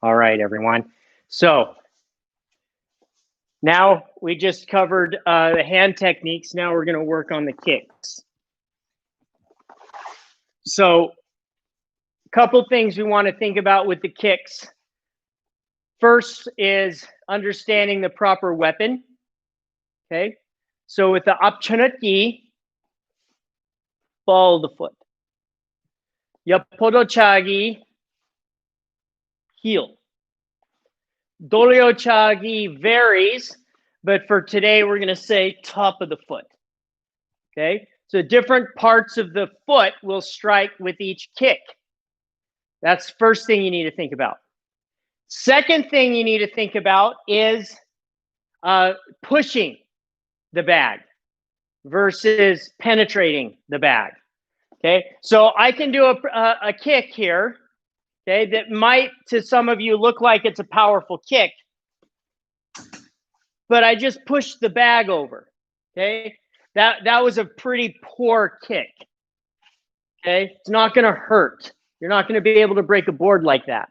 All right, everyone. So now we just covered the hand techniques. Now we're going to work on the kicks. So a couple things we want to think about with the kicks. First is understanding the proper weapon. Okay. So with the apchanutki, ball the foot. Yapodochagi, heel. Dolyochagi varies, but for today we're going to say top of the foot. Okay, so different parts of the foot will strike with each kick. That's the first thing you need to think about. Second thing you need to think about is pushing the bag versus penetrating the bag. Okay, so I can do a kick here. Okay, that might to some of you look like it's a powerful kick, but I just pushed the bag over. Okay, that was a pretty poor kick. Okay, it's not going to hurt. You're not going to be able to break a board like that.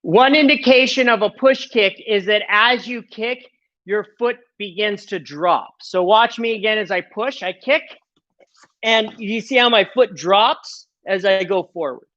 One indication of a push kick is that as you kick, your foot begins to drop. So watch me again as I push, I kick, and you see how my foot drops as I go forward.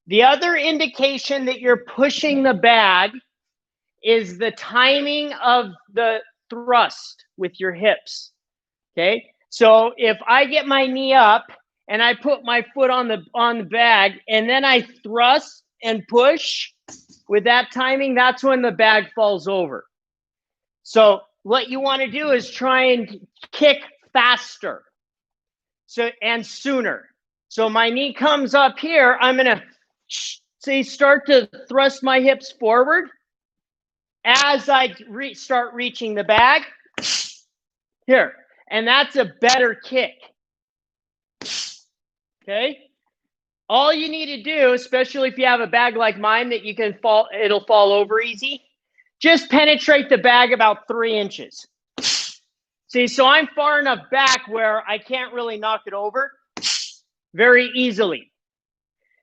The other indication that you're pushing the bag is the timing of the thrust with your hips. Okay, so if I get my knee up and I put my foot on the bag and then I thrust and push with that timing, that's when the bag falls over. So what you want to do is try and kick faster and sooner. So my knee comes up here, I'm going to start to thrust my hips forward as I start reaching the bag here, and that's a better kick. Okay, all you need to do, especially if you have a bag like mine that you can it'll fall over easy, just penetrate the bag about 3 inches. See, so I'm far enough back where I can't really knock it over very easily.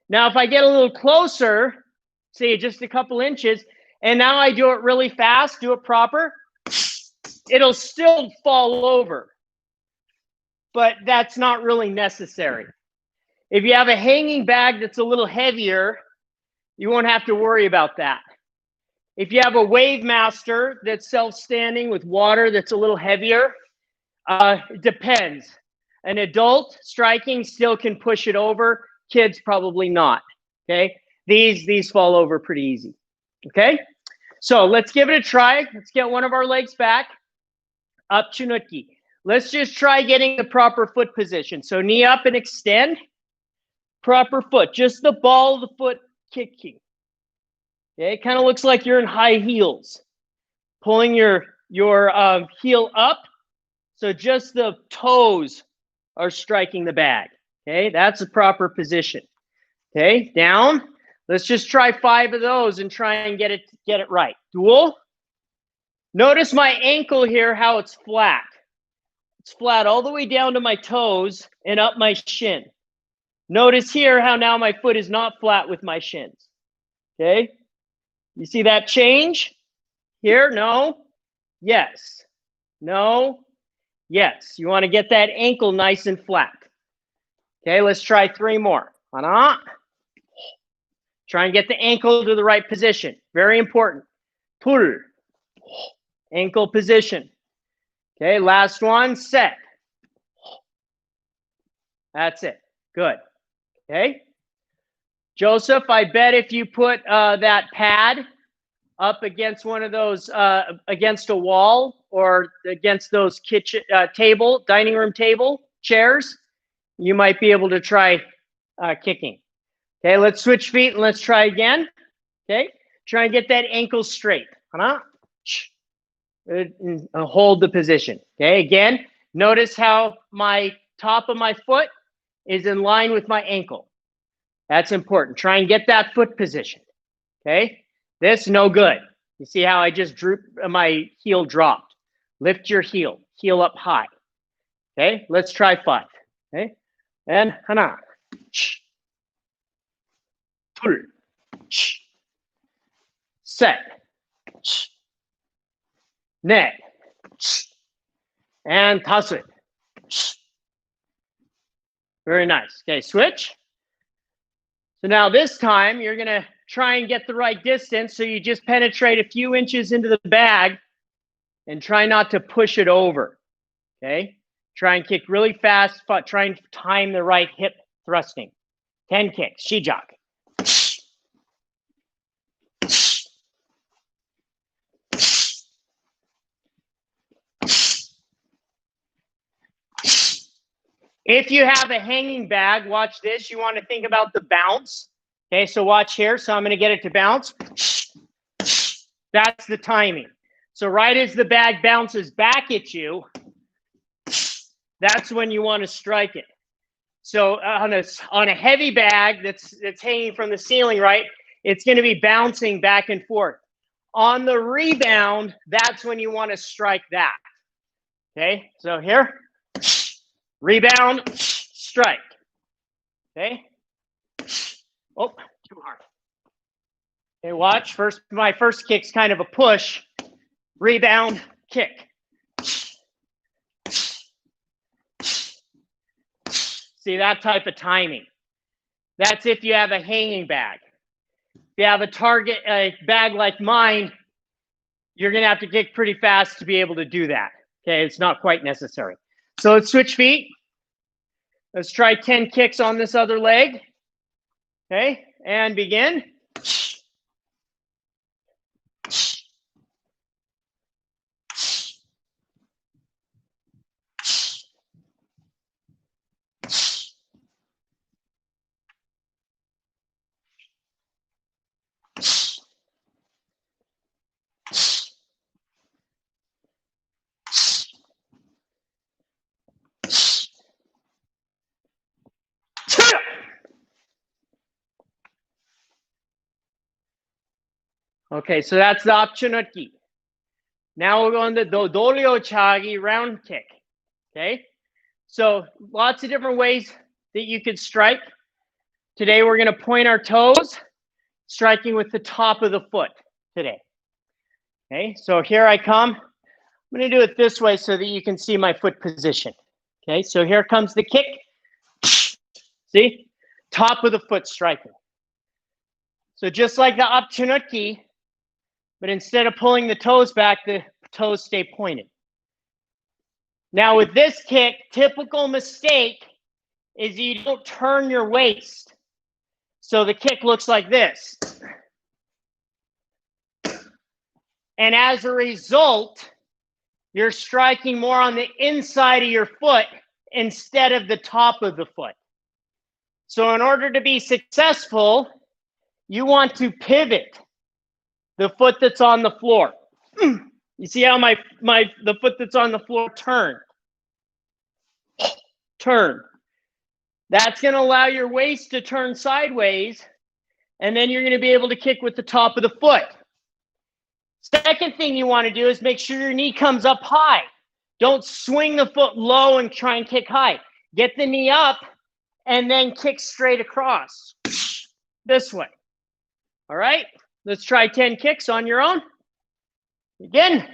Now, if I get a little closer, say just a couple inches, and now I do it really fast, do it proper, it'll still fall over. But that's not really necessary. If you have a hanging bag that's a little heavier, you won't have to worry about that. If you have a Wave Master that's self-standing with water that's a little heavier, it depends. An adult striking still can push it over. Kids probably not. Okay, these fall over pretty easy. Okay, so let's give it a try. Let's get one of our legs back. Up chunutki. Let's just try getting the proper foot position. So knee up and extend. Proper foot, just the ball of the foot kicking. Okay, it kind of looks like you're in high heels. Pulling your heel up, so just the toes are striking the bag. Okay, that's the proper position. Okay, down. Let's just try 5 of those and try and get it right. Dual. Notice my ankle here, how it's flat. It's flat all the way down to my toes and up my shin. Notice here how now my foot is not flat with my shins. Okay, you see that change? Here, no, yes, no, yes. You want to get that ankle nice and flat. Okay, let's try 3 more. Try and get the ankle to the right position. Very important. Pull. Ankle position. Okay, last one. Set. That's it. Good. Okay. Joseph, I bet if you put that pad up against one of those, against a wall or against those kitchen dining room table chairs, you might be able to try kicking. Okay, let's switch feet and let's try again. Okay, try and get that ankle straight. And hold the position. Okay, again, notice how my top of my foot is in line with my ankle. That's important. Try and get that foot position. Okay, this no good. You see how I just drooped, my heel dropped. Lift your heel up high. Okay, let's try 5. Okay, and hana. set, net, and toss it. Very nice. Okay, switch. So now this time you're going to try and get the right distance. So you just penetrate a few inches into the bag and try not to push it over. Okay, try and kick really fast. Try and time the right hip thrusting. 10 kicks. Dojang. If you have a hanging bag, watch this. You want to think about the bounce. Okay, so watch here. So I'm going to get it to bounce. That's the timing. So right as the bag bounces back at you, that's when you want to strike it. So on a heavy bag that's hanging from the ceiling, right, it's going to be bouncing back and forth. On the rebound, that's when you want to strike that. Okay, so here. Rebound, strike. Okay. Oh, too hard. Okay, watch. My first kick's kind of a push. Rebound, kick. See that type of timing. That's if you have a hanging bag. If you have a bag like mine, you're going to have to kick pretty fast to be able to do that. Okay, it's not quite necessary. So let's switch feet. Let's try 10 kicks on this other leg. Okay, and begin. Okay, so that's the opchunutki. Now we're going to the Dojang round kick. Okay, so lots of different ways that you could strike. Today we're going to point our toes, striking with the top of the foot today. Okay, so here I come. I'm going to do it this way so that you can see my foot position. Okay, so here comes the kick. See? Top of the foot striking. So just like the opchunutki, but instead of pulling the toes back, the toes stay pointed. Now with this kick, typical mistake is you don't turn your waist. So the kick looks like this. And as a result, you're striking more on the inside of your foot instead of the top of the foot. So in order to be successful, you want to pivot the foot that's on the floor. You see how the foot that's on the floor turn. That's going to allow your waist to turn sideways, and then you're going to be able to kick with the top of the foot. Second thing you want to do is make sure your knee comes up high. Don't swing the foot low and try and kick high. Get the knee up and then kick straight across this way. All right, let's try 10 kicks on your own. Begin.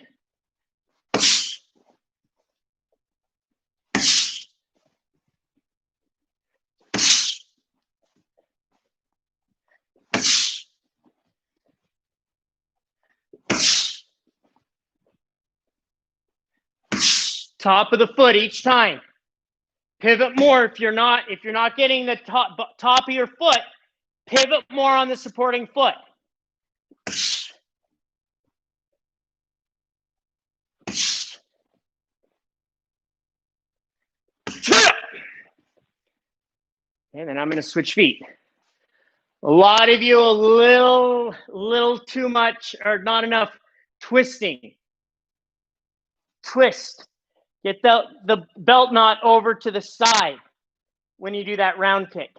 Top of the foot each time. Pivot more if you're not getting the top of your foot. Pivot more on the supporting foot. And then I'm going to switch feet. A lot of you a little too much or not enough twisting. Twist. Get the belt knot over to the side when you do that round kick.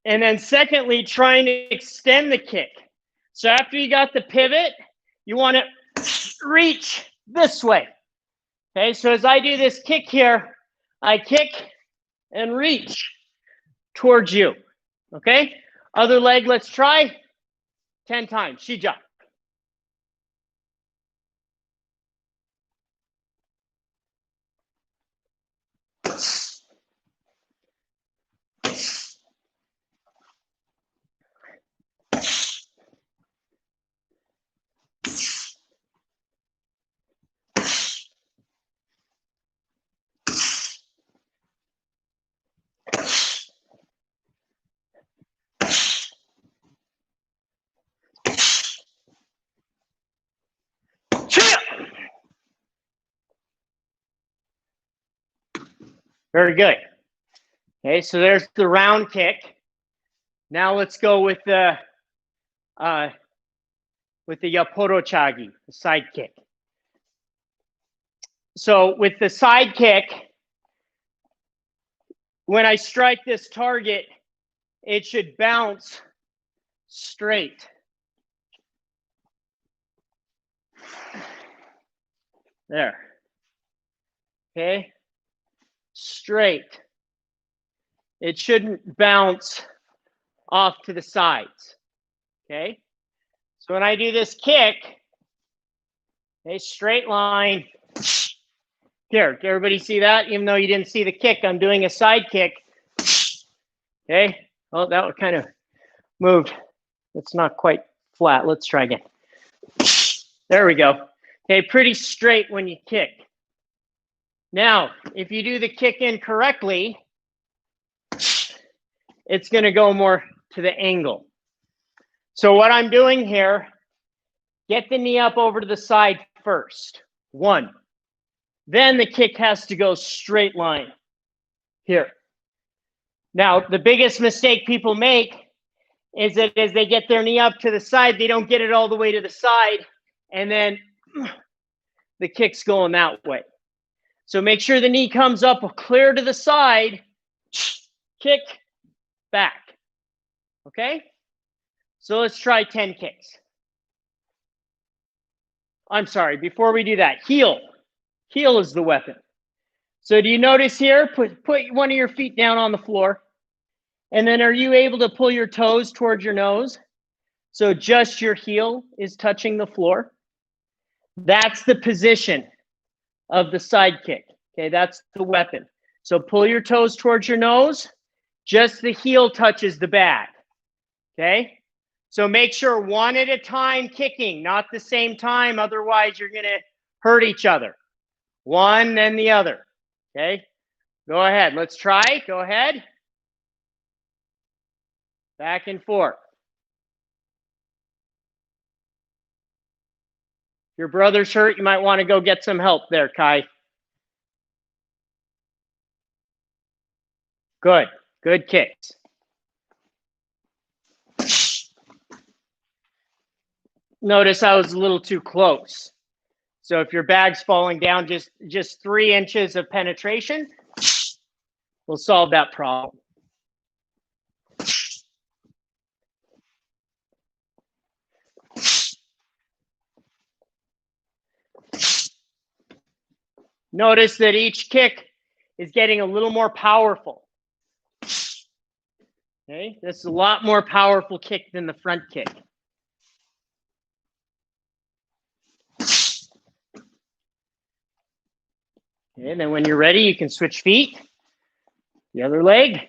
And then secondly, trying to extend the kick. So after you got the pivot, you want to reach this way. Okay, so as I do this kick here, I kick and reach towards you. Okay, other leg, let's try 10 times. Dojang. Very good. Okay, so there's the round kick. Now let's go with the yaporochagi, the side kick. So with the side kick, when I strike this target, it should bounce straight. There. Okay. Straight. It shouldn't bounce off to the sides. Okay. So when I do this kick, a straight line. Here, can everybody see that? Even though you didn't see the kick, I'm doing a side kick. Okay. Well, that kind of moved. It's not quite flat. Let's try again. There we go. Okay, pretty straight when you kick. Now, if you do the kick incorrectly, it's going to go more to the angle. So what I'm doing here, get the knee up over to the side first. 1. Then the kick has to go straight line. Here. Now, the biggest mistake people make is that as they get their knee up to the side, they don't get it all the way to the side, and then the kick's going that way. So make sure the knee comes up clear to the side, kick, back. Okay? So let's try 10 kicks. I'm sorry, before we do that, heel. Heel is the weapon. So do you notice here, put one of your feet down on the floor, and then are you able to pull your toes towards your nose? So just your heel is touching the floor. That's the position of the side kick. Okay, that's the weapon. So pull your toes towards your nose. Just the heel touches the bag. Okay? So make sure one at a time kicking, not the same time. Otherwise, you're going to hurt each other. One, then the other. Okay? Go ahead. Let's try. Go ahead. Back and forth. If your brother's hurt, you might want to go get some help there, Kai. Good. Good kicks. Notice I was a little too close. So if your bag's falling down, just 3 inches of penetration will solve that problem. Notice that each kick is getting a little more powerful. Okay, this is a lot more powerful kick than the front kick. Okay, and then when you're ready, you can switch feet. The other leg.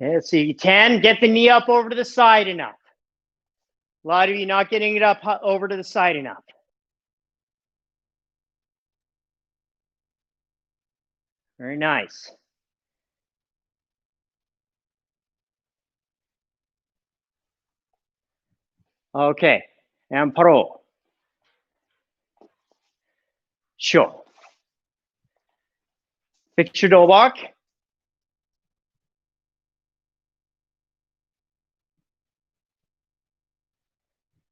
Okay, so you can get the knee up over to the side enough. A lot of you not getting it up over to the side enough. Very nice. Okay, and pro. Sure. Picture Dojang.